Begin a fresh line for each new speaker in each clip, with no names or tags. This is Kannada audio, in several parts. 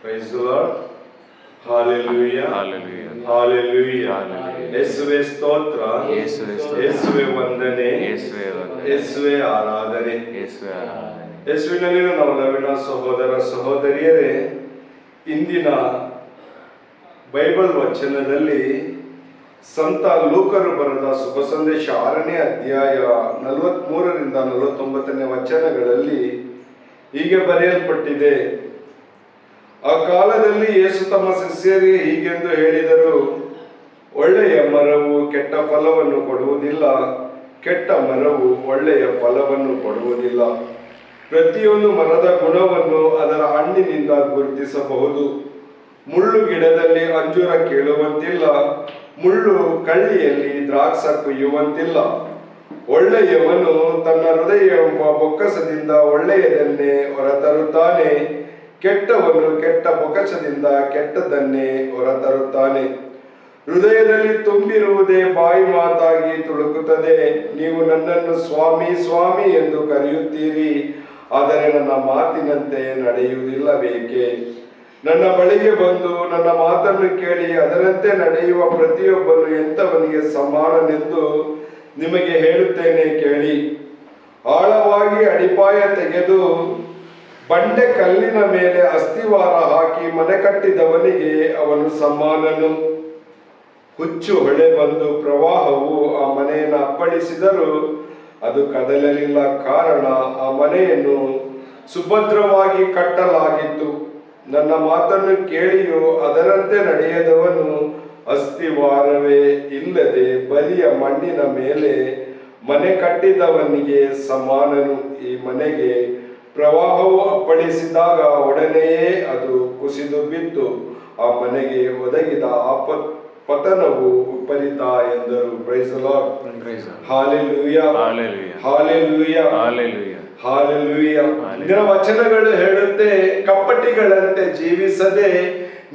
Praise the Lord. Hallelujah.
Hallelujah.
Hallelujah.
Hallelujah.
ಯೇಸುವೆ ಸ್ತೋತ್ರ,
ಯೇಸುವೆ ಸ್ತೋತ್ರ.
ಯೇಸುವೆ ವಂದನೆ,
ಯೇಸುವೆ ವಂದನೆ.
ಯೇಸುವೆ ಆರಾಧನೆ.
ಯೇಸುವೆ ಆರಾಧನೆ.
ಯೇಸುವಿನಲ್ಲಿನ ನಮ್ಮ ನವೀನ ಸಹೋದರ ಸಹೋದರಿಯರೇ, ಇಂದಿನ ಬೈಬಲ್ ವಚನದಲ್ಲಿ ಸಂತ ಲೂಕರು ಬರೆದ ಶುಭ ಸಂದೇಶ 6ನೇ ಅಧ್ಯಾಯ 43ರಿಂದ 49ನೇ ವಚನಗಳಲ್ಲಿ ಹೀಗೆ ಬರೆಯಲ್ಪಟ್ಟಿದೆ. ಆ ಕಾಲದಲ್ಲಿ ಯೇಸು ತಮ್ಮ ಶಿಷ್ಯರಿಗೆ ಹೀಗೆಂದು ಹೇಳಿದರು, ಒಳ್ಳೆಯ ಮರವು ಕೆಟ್ಟ ಫಲವನ್ನು ಕೊಡುವುದಿಲ್ಲ, ಕೆಟ್ಟ ಮರವು ಒಳ್ಳೆಯ ಫಲವನ್ನು ಕೊಡುವುದಿಲ್ಲ. ಪ್ರತಿಯೊಂದು ಮರದ ಗುಣವನ್ನು ಅದರ ಹಣ್ಣಿನಿಂದ ಗುರುತಿಸಬಹುದು. ಮುಳ್ಳು ಗಿಡದಲ್ಲಿ ಅಂಜೂರ ಕೀಳುವಂತಿಲ್ಲ, ಮುಳ್ಳು ಕಳ್ಳಿಯಲ್ಲಿ ದ್ರಾಕ್ಷ ಕೊಯ್ಯುವಂತಿಲ್ಲ. ಒಳ್ಳೆಯವನು ತನ್ನ ಹೃದಯ ಎಂಬ ಬೊಕ್ಕಸದಿಂದ ಒಳ್ಳೆಯದನ್ನೇ ಹೊರತರುತ್ತಾನೆ, ಕೆಟ್ಟವನು ಕೆಟ್ಟ ಬೊಕ್ಕಸದಿಂದ ಕೆಟ್ಟದನ್ನೇ ಹೊರತರುತ್ತಾನೆ. ಹೃದಯದಲ್ಲಿ ತುಂಬಿರುವುದೇ ಬಾಯಿ ಮಾತಾಗಿ ತುಳುಕುತ್ತದೆ. ನೀವು ನನ್ನನ್ನು ಸ್ವಾಮಿ ಸ್ವಾಮಿ ಎಂದು ಕರೆಯುತ್ತೀರಿ, ಆದರೆ ನನ್ನ ಮಾತಿನಂತೆ ನಡೆಯುವುದಿಲ್ಲವೇಕೆ? ನನ್ನ ಬಳಿಗೆ ಬಂದು ನನ್ನ ಮಾತನ್ನು ಕೇಳಿ ಅದರಂತೆ ನಡೆಯುವ ಪ್ರತಿಯೊಬ್ಬನು ಎಂಥವನಿಗೆ ಸಮಾನನೆಂದು ನಿಮಗೆ ಹೇಳುತ್ತೇನೆ ಕೇಳಿ. ಆಳವಾಗಿ ಅಡಿಪಾಯ ತೆಗೆದು ಬಂಡೆ ಕಲ್ಲಿನ ಮೇಲೆ ಅಸ್ಥಿವಾರ ಹಾಕಿ ಮನೆ ಕಟ್ಟಿದವನಿಗೆ ಅವನು ಸಮಾನನು. ಹುಚ್ಚು ಹೊಳೆ ಬಂದು ಪ್ರವಾಹವು ಆ ಮನೆಯನ್ನು ಅಪ್ಪಳಿಸಿದರೂ ಅದು ಕದಲಲಿಲ್ಲ, ಕಾರಣ ಆ ಮನೆಯನ್ನು ಸುಭದ್ರವಾಗಿ ಕಟ್ಟಲಾಗಿತ್ತು. ನನ್ನ ಮಾತನ್ನು ಕೇಳಿಯೂ ಅದರಂತೆ ನಡೆಯದವನು ಅಸ್ಥಿವಾರವೇ ಇಲ್ಲದೆ ಬರಿಯ ಮಣ್ಣಿನ ಮೇಲೆ ಮನೆ ಕಟ್ಟಿದವನಿಗೆ ಸಮಾನನು. ಈ ಮನೆಗೆ ಪ್ರವಾಹವು ಅಪ್ಪಳಿಸಿದಾಗ ಒಡನೆಯೇ ಅದು ಕುಸಿದು ಬಿತ್ತು, ಆ ಮನೆಗೆ ಒದಗಿದ ಪತನವು ವಿಪರೀತ ಎಂದರು. Price the lord. Hallelujah.
Hallelujah.
Hallelujah.
Hallelujah.
Hallelujah. ಇದರ ವಚನಗಳು ಹೇಳುತ್ತೆ, ಕಪಟಿಗಳಂತೆ ಜೀವಿಸದೆ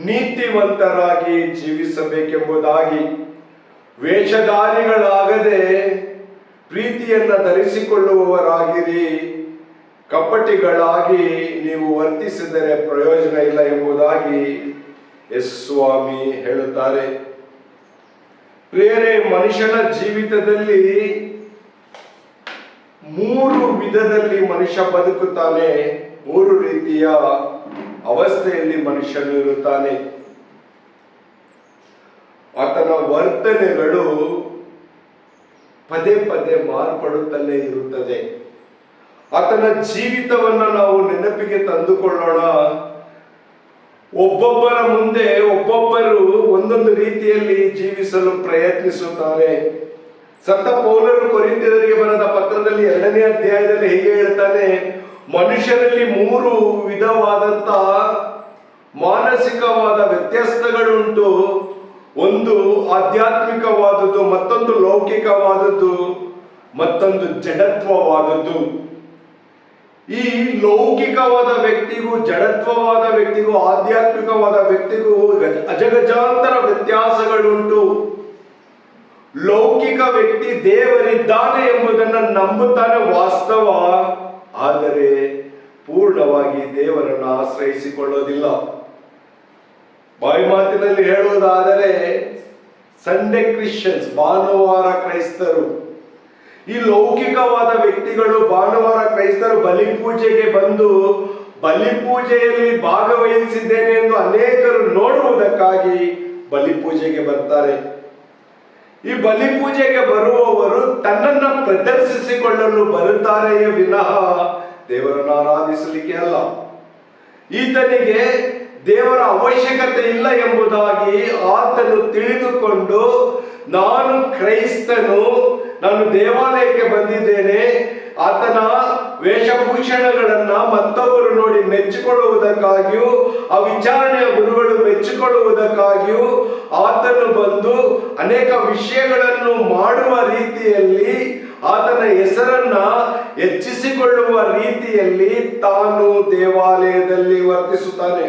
ನೀತಿವಂತರಾಗಿ ಜೀವಿಸಬೇಕೆಂಬುದಾಗಿ. ವೇಷಧಾರಿಗಳಾಗದೆ ಪ್ರೀತಿಯನ್ನ ಧರಿಸಿಕೊಳ್ಳುವವರಾಗಿರಿ. ಕಪಟಿಗಳಾಗಿ ನೀವು ವರ್ತಿಸಿದರೆ ಪ್ರಯೋಜನ ಇಲ್ಲ ಎಂಬುದಾಗಿ ಯೇಸು ಸ್ವಾಮಿ ಹೇಳುತ್ತಾರೆ. ಪ್ರಿಯರೇ, ಮನುಷ್ಯನ ಜೀವಿತದಲ್ಲಿ 3 ವಿಧದಲ್ಲಿ ಮನುಷ್ಯ ಬದುಕುತ್ತಾನೆ. 3 ರೀತಿಯ ಅವಸ್ಥೆಯಲ್ಲಿ ಮನುಷ್ಯನು ಇರುತ್ತಾನೆ. ಆತನ ವರ್ತನೆಗಳು ಪದೇ ಪದೇ ಮಾರ್ಪಡುತ್ತಲೇ ಇರುತ್ತದೆ. ಆತನ ಜೀವಿತವನ್ನ ನಾವು ನೆನಪಿಗೆ ತಂದುಕೊಳ್ಳೋಣ. ಒಬ್ಬೊಬ್ಬರ ಮುಂದೆ ಒಬ್ಬೊಬ್ಬರು ಒಂದೊಂದು ರೀತಿಯಲ್ಲಿ ಜೀವಿಸಲು ಪ್ರಯತ್ನಿಸುತ್ತಾರೆ. ಸಂತ ಪೌಲನು ಕೊರಿಂಥಿಯರಿಗೆ ಬರೆದ ಪತ್ರದಲ್ಲಿ 2ನೇ ಅಧ್ಯಾಯದಲ್ಲಿ ಹೀಗೆ ಹೇಳ್ತಾನೆ, ಮನುಷ್ಯರಲ್ಲಿ 3 ವಿಧವಾದಂತ ಮಾನಸಿಕವಾದ ವ್ಯತ್ಯಾಸಗಳುಂಟು. ಒಂದು ಆಧ್ಯಾತ್ಮಿಕವಾದದ್ದು, ಮತ್ತೊಂದು ಲೌಕಿಕವಾದದ್ದು, ಮತ್ತೊಂದು ಜಡತ್ವವಾದದ್ದು. ಈ ಲೌಕಿಕವಾದ ವ್ಯಕ್ತಿಗೂ, ಜಡತ್ವವಾದ ವ್ಯಕ್ತಿಗೂ, ಆಧ್ಯಾತ್ಮಿಕವಾದ ವ್ಯಕ್ತಿಗೂ ಅಜಗಜಾಂತರ ವ್ಯತ್ಯಾಸಗಳುಂಟು. ಲೌಕಿಕ ವ್ಯಕ್ತಿ ದೇವರಿದ್ದಾನೆ ಎಂಬುದನ್ನು ನಂಬುತ್ತಾನೆ, ವಾಸ್ತವ. ಆದರೆ ಪೂರ್ಣವಾಗಿ ದೇವರನ್ನು ಆಶ್ರಯಿಸಿಕೊಳ್ಳೋದಿಲ್ಲ. ಬಾಯಿ ಮಾತಿನಲ್ಲಿ ಹೇಳುವುದಾದರೆ ಸಂಡೇ ಕ್ರಿಶ್ಚಿಯನ್ಸ್, ಭಾನುವಾರ ಕ್ರೈಸ್ತರು. ಈ ಲೌಕಿಕವಾದ ವ್ಯಕ್ತಿಗಳು, ಭಾನುವಾರ ಕ್ರೈಸ್ತರು ಬಲಿಪೂಜೆಗೆ ಬಂದು ಬಲಿಪೂಜೆಯಲ್ಲಿ ಭಾಗವಹಿಸಿದ್ದೇನೆ ಎಂದು ಅನೇಕರು ನೋಡುವುದಕ್ಕಾಗಿ ಬಲಿಪೂಜೆಗೆ ಬರ್ತಾರೆ. ಈ ಬಲಿಪೂಜೆಗೆ ಬರುವವರು ತನ್ನನ್ನ ಪ್ರದರ್ಶಿಸಿಕೊಳ್ಳಲು ಬರುತ್ತಾರೆಯೇ ವಿನಃ ದೇವರನ್ನು ಆರಾಧಿಸಲಿಕ್ಕೆ ಅಲ್ಲ. ಈತನಿಗೆ ದೇವರ ಅವಶ್ಯಕತೆ ಇಲ್ಲ ಎಂಬುದಾಗಿ ಆತನು ತಿಳಿದುಕೊಂಡು, ನಾನು ಕ್ರೈಸ್ತನು, ನಾನು ದೇವಾಲಯಕ್ಕೆ ಬಂದಿದ್ದೇನೆ, ಆತನ ವೇಷಭೂಷಣಗಳನ್ನ ಮತ್ತೊಬ್ಬರು ನೋಡಿ ಮೆಚ್ಚಿಕೊಳ್ಳುವುದಕ್ಕಾಗಿಯೂ, ಆ ವಿಚಾರಣೆಯ ಗುರುಗಳು ಮೆಚ್ಚಿಕೊಳ್ಳುವುದಕ್ಕಾಗಿಯೂ ಆತನು ಬಂದು ಅನೇಕ ವಿಷಯಗಳನ್ನು ಮಾಡುವ ರೀತಿಯಲ್ಲಿ, ಆತನ ಹೆಸರನ್ನ ಹೆಚ್ಚಿಸಿಕೊಳ್ಳುವ ರೀತಿಯಲ್ಲಿ ತಾನು ದೇವಾಲಯದಲ್ಲಿ ವರ್ತಿಸುತ್ತಾನೆ.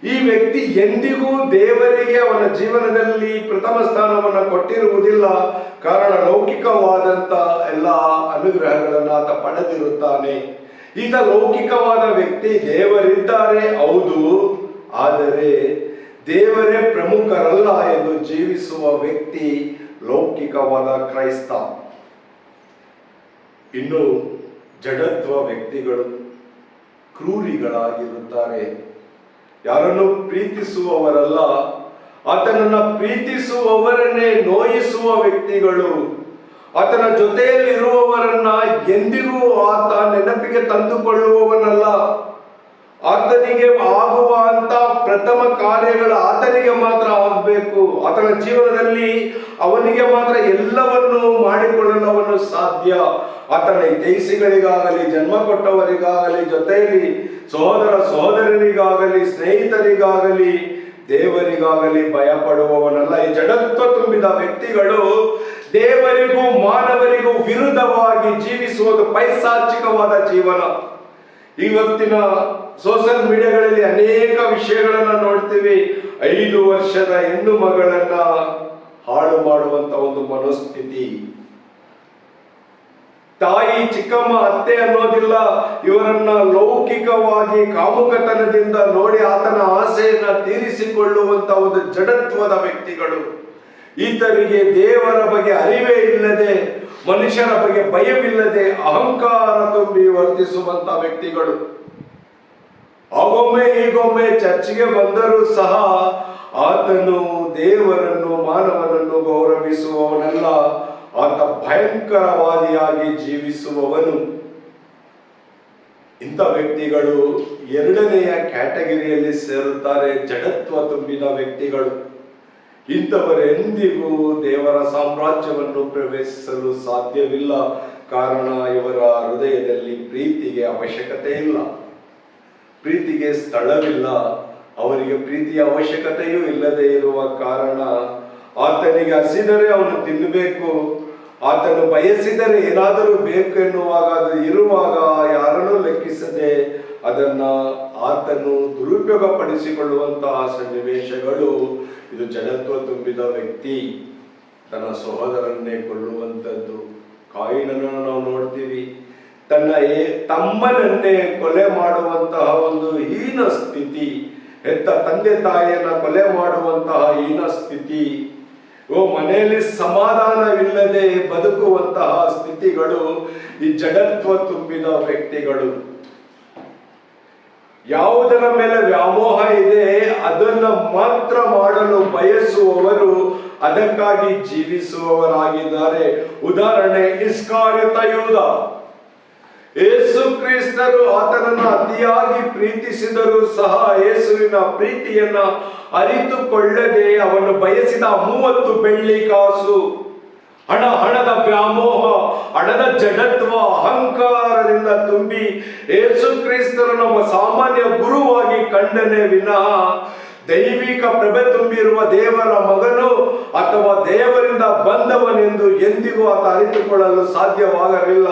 ಈ ವ್ಯಕ್ತಿ ಎಂದಿಗೂ ದೇವರಿಗೆ ಅವನ ಜೀವನದಲ್ಲಿ ಪ್ರಥಮ ಸ್ಥಾನವನ್ನು ಕೊಟ್ಟಿರುವುದಿಲ್ಲ. ಕಾರಣ ಲೌಕಿಕವಾದಂತ ಎಲ್ಲ ಅನುಗ್ರಹಗಳನ್ನು ಆತ ಪಡೆದಿರುತ್ತಾನೆ. ಈತ ಲೌಕಿಕವಾದ ವ್ಯಕ್ತಿ. ದೇವರಿದ್ದಾರೆ, ಹೌದು, ಆದರೆ ದೇವರೇ ಪ್ರಮುಖರಲ್ಲ ಎಂದು ಜೀವಿಸುವ ವ್ಯಕ್ತಿ ಲೌಕಿಕವಾದ ಕ್ರೈಸ್ತ. ಇನ್ನು ಜಡತ್ವ ವ್ಯಕ್ತಿಗಳು ಕ್ರೂರಿಗಳಾಗಿರುತ್ತಾರೆ. ಯಾರನ್ನು ಪ್ರೀತಿಸುವವರಲ್ಲ, ಆತನನ್ನ ಪ್ರೀತಿಸುವವರನ್ನೇ ನೋಯಿಸುವ ವ್ಯಕ್ತಿಗಳು. ಆತನ ಜೊತೆಯಲ್ಲಿರುವವರನ್ನ ಎಂದಿಗೂ ಆತ ನೆನಪಿಗೆ ತಂದುಕೊಳ್ಳುವವನಲ್ಲ. ಆತನಿಗೆ ಆಗುವಂತ ಪ್ರಥಮ ಕಾರ್ಯಗಳು ಆತನಿಗೆ ಮಾತ್ರ ಆಗಬೇಕು. ಆತನ ಜೀವನದಲ್ಲಿ ಅವನಿಗೆ ಮಾತ್ರ ಎಲ್ಲವನ್ನು ಮಾಡಿಕೊಳ್ಳಲು ಅವನು ಸಾಧ್ಯ. ಆತನ ಹಿತೈಷಿಗಳಿಗಾಗಲಿ, ಜನ್ಮ ಕೊಟ್ಟವರಿಗಾಗಲಿ, ಜೊತೆಯಲ್ಲಿ ಸಹೋದರ ಸಹೋದರರಿಗಾಗಲಿ, ಸ್ನೇಹಿತರಿಗಾಗಲಿ, ದೇವರಿಗಾಗಲಿ ಭಯಪಡುವವನಲ್ಲ. ಈ ಜಡತ್ವ ತುಂಬಿದ ವ್ಯಕ್ತಿಗಳು ದೇವರಿಗೂ ಮಾನವರಿಗೂ ವಿರುದ್ಧವಾಗಿ ಜೀವಿಸುವುದು ಪೈಶಾಚಿಕವಾದ ಜೀವನ. ಇವತ್ತಿನ ಸೋಷಿಯಲ್ ಮೀಡಿಯಾಗಳಲ್ಲಿ ಅನೇಕ ವಿಷಯಗಳನ್ನ ನೋಡ್ತೀವಿ. 5 ವರ್ಷದ ಹೆಣ್ಣು ಮಗಳನ್ನ ಹಾಳು ಮಾಡುವಂತ ಒಂದು ಮನೋಸ್ಥಿತಿ. ತಾಯಿ, ಚಿಕ್ಕಮ್ಮ, ಅತ್ತೆ ಅನ್ನೋದಿಲ್ಲ. ಇವರನ್ನ ಲೌಕಿಕವಾಗಿ ಕಾಮುಕತನದಿಂದ ನೋಡಿ ಆತನ ಆಸೆಯನ್ನ ತೀರಿಸಿಕೊಳ್ಳುವಂತ ಒಂದು ಜಡತ್ವದ ವ್ಯಕ್ತಿಗಳು. ಈತರಿಗೆ ದೇವರ ಬಗ್ಗೆ ಅರಿವೇ ಇಲ್ಲದೆ, ಮನುಷ್ಯರ ಬಗ್ಗೆ ಭಯವಿಲ್ಲದೆ ಅಹಂಕಾರ ತುಂಬಿ ವರ್ತಿಸುವಂತ ವ್ಯಕ್ತಿಗಳು. ಆಗೊಮ್ಮೆ ಈಗೊಮ್ಮೆ ಚರ್ಚಿಗೆ ಬಂದರೂ ಸಹ ಆತನು ದೇವರನ್ನು ಮಾನವನನ್ನು ಗೌರವಿಸುವವನಲ್ಲ. ಆತ ಭಯಂಕರವಾದಿಯಾಗಿ ಜೀವಿಸುವವನು. ಇಂಥ ವ್ಯಕ್ತಿಗಳು 2ನೆಯ ಕ್ಯಾಟಗರಿಯಲ್ಲಿ ಸೇರುತ್ತಾರೆ, ಜಡತ್ವ ತುಂಬಿದ ವ್ಯಕ್ತಿಗಳು. ಇಂಥವರೆಂದಿಗೂ ದೇವರ ಸಾಮ್ರಾಜ್ಯವನ್ನು ಪ್ರವೇಶಿಸಲು ಸಾಧ್ಯವಿಲ್ಲ. ಕಾರಣ, ಇವರ ಹೃದಯದಲ್ಲಿ ಪ್ರೀತಿಗೆ ಅವಶ್ಯಕತೆ ಇಲ್ಲ, ಪ್ರೀತಿಗೆ ಸ್ಥಳವಿಲ್ಲ. ಅವರಿಗೆ ಪ್ರೀತಿಯ ಅವಶ್ಯಕತೆಯೂ ಇಲ್ಲದೆ ಇರುವ ಕಾರಣ ಆತನಿಗೆ ಹಸಿದರೆ ಅವನು ತಿನ್ನಬೇಕು, ಆತನು ಬಯಸಿದರೆ ಏನಾದರೂ ಬೇಕು ಎನ್ನುವಾಗ ಅದು ಇರುವಾಗ ಯಾರನ್ನೂ ಲೆಕ್ಕಿಸದೆ ಅದನ್ನ ಆತನು ದುರುಪಯೋಗ ಪಡಿಸಿಕೊಳ್ಳುವಂತಹ ಸನ್ನಿವೇಶಗಳು. ಇದು ಜಡತ್ವ ತುಂಬಿದ ವ್ಯಕ್ತಿ. ತನ್ನ ಸಹೋದರನ್ನೇ ಕೊಲ್ಲುವಂಥದ್ದು. ಕಾಯಿನನ್ನು ನಾವು ನೋಡ್ತೀವಿ, ತನ್ನ ತಮ್ಮನನ್ನೇ ಕೊಲೆ ಮಾಡುವಂತಹ ಒಂದು ಹೀನ ಸ್ಥಿತಿ. ಹೆತ್ತ ತಂದೆ ತಾಯಿಯನ್ನ ಕೊಲೆ ಮಾಡುವಂತಹ ಹೀನ ಸ್ಥಿತಿ. ಮನೆಯಲ್ಲಿ ಸಮಾಧಾನವಿಲ್ಲದೆ ಬದುಕುವಂತಹ ಸ್ಥಿತಿಗಳು ಈ ಜಡತ್ವ ತುಂಬಿದ ವ್ಯಕ್ತಿಗಳು. ಯಾವುದರ ಮೇಲೆ ವ್ಯಾಮೋಹ ಇದೆ ಅದನ್ನ ಮಾತ್ರ ಮಾಡಲು ಬಯಸುವವರು, ಅದಕ್ಕಾಗಿ ಜೀವಿಸುವವರಾಗಿದ್ದಾರೆ. ಉದಾಹರಣೆ, ಇಸ್ಕಾರಿಯೋತ ಯೂದ. ಯೇಸು ಕ್ರಿಸ್ತರು ಆತನನ್ನು ಅತಿಯಾಗಿ ಪ್ರೀತಿಸಿದರೂ ಸಹ ಯೇಸುವಿನ ಪ್ರೀತಿಯನ್ನ ಅರಿತುಕೊಳ್ಳದೆ ಅವನು ಬಯಸಿದ 30 ಬೆಳ್ಳಿ ಕಾಸು, ಹಣದ ವ್ಯಾಮೋಹ, ಹಣದ ಜಡತ್ವ, ಅಹಂಕಾರದಿಂದ ತುಂಬಿ ಯೇಸು ಕ್ರಿಸ್ತರು ನಮ್ಮ ಸಾಮಾನ್ಯ ಗುರುವಾಗಿ ಕಂಡನೇ ವಿನಃ ದೈವಿಕ ಪ್ರಭೆ ತುಂಬಿರುವ ದೇವರ ಮಗನು ಅಥವಾ ದೇವರಿಂದ ಬಂದವನೆಂದು ಎಂದಿಗೂ ಆತ ಅರಿತುಕೊಳ್ಳಲು ಸಾಧ್ಯವಾಗಲಿಲ್ಲ.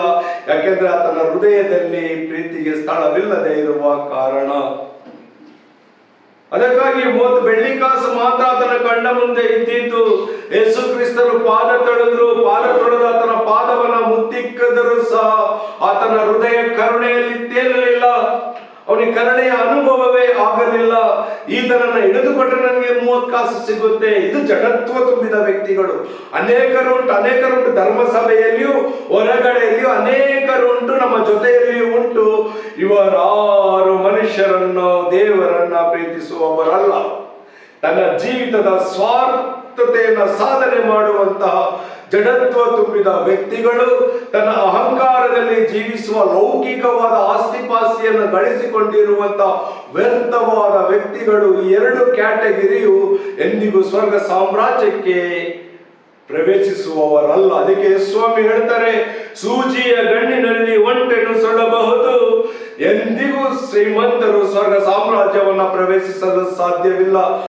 ಯಾಕೆಂದ್ರೆ ಆತನ ಹೃದಯದಲ್ಲಿ ಪ್ರೀತಿಗೆ ಸ್ಥಳವಿಲ್ಲದೆ ಇರುವ ಕಾರಣ. ಅದಕ್ಕಾಗಿ 30 ಬೆಳ್ಳಿ ಕಾಸು ಮಾತ್ರ ಆತನ ಕಣ್ಣ ಮುಂದೆ ಇದ್ದಿದ್ದು. ಯೇಸು ಕ್ರಿಸ್ತರು ಪಾದ ತೊಳೆದ್ರು, ಪಾದ ತೊಳೆದು ಆತನ ಪಾದವನ್ನ ಮುತ್ತಿಕ್ಕದರೂ ಸಹ ಆತನ ಹೃದಯ ಕರುಣೆಯಲ್ಲಿ ತೇಲಲಿಲ್ಲ. ಅವನಿಗೆ ಕರುಣೆಯ ಅನುಭವವೇ ಆಗಲಿಲ್ಲ. ಈತನನ್ನ ಹಿಡಿದುಕೊಂಡ್ರೆ ನನಗೆ 30 ಕಾಸು ಸಿಗುತ್ತೆ. ಇದು ಜಡತ್ವ ತುಂಬಿದ ವ್ಯಕ್ತಿಗಳು. ಅನೇಕರುಂಟು ಧರ್ಮಸಭೆಯಲ್ಲಿಯೂ ಹೊರಗಡೆಯಲ್ಲಿಯೂ ಅನೇಕರುಂಟು, ನಮ್ಮ ಜೊತೆಯಲ್ಲಿಯೂ ಉಂಟು. ಇವರಾರು ಮನುಷ್ಯರನ್ನು ದೇವರನ್ನ ಪ್ರೀತಿಸುವವರಲ್ಲ. ತನ್ನ ಜೀವಿತದ ಸ್ವಾರ್ಥತೆಯನ್ನ ಸಾಧನೆ ಮಾಡುವಂತಹ ಜಡತ್ವ ತುಂಬಿದ ವ್ಯಕ್ತಿಗಳು, ತನ್ನ ಅಹಂಕಾರದಲ್ಲಿ ಜೀವಿಸುವ ಲೌಕಿಕವಾದ ಆಸ್ತಿಪಾಸ್ತಿಯನ್ನು ಗಳಿಸಿಕೊಂಡಿರುವಂತಹ ವ್ಯರ್ಥವಾದ ವ್ಯಕ್ತಿಗಳು. ಈ 2 ಕ್ಯಾಟಗರಿಯು ಎಂದಿಗೂ ಸ್ವರ್ಗ ಸಾಮ್ರಾಜ್ಯಕ್ಕೆ ಪ್ರವೇಶಿಸುವವರಲ್ಲ. ಅದಕ್ಕೆ ಸ್ವಾಮಿ ಹೇಳ್ತಾರೆ, ಸೂಜಿಯ ಗಣ್ಣಿನಲ್ಲಿ ಒಂಟೆಯನ್ನು ಸುಡಬಹುದು, ಎಂದಿಗೂ ಶ್ರೀಮಂತರು ಸ್ವರ್ಗ ಸಾಮ್ರಾಜ್ಯವನ್ನ ಪ್ರವೇಶಿಸಲು ಸಾಧ್ಯವಿಲ್ಲ.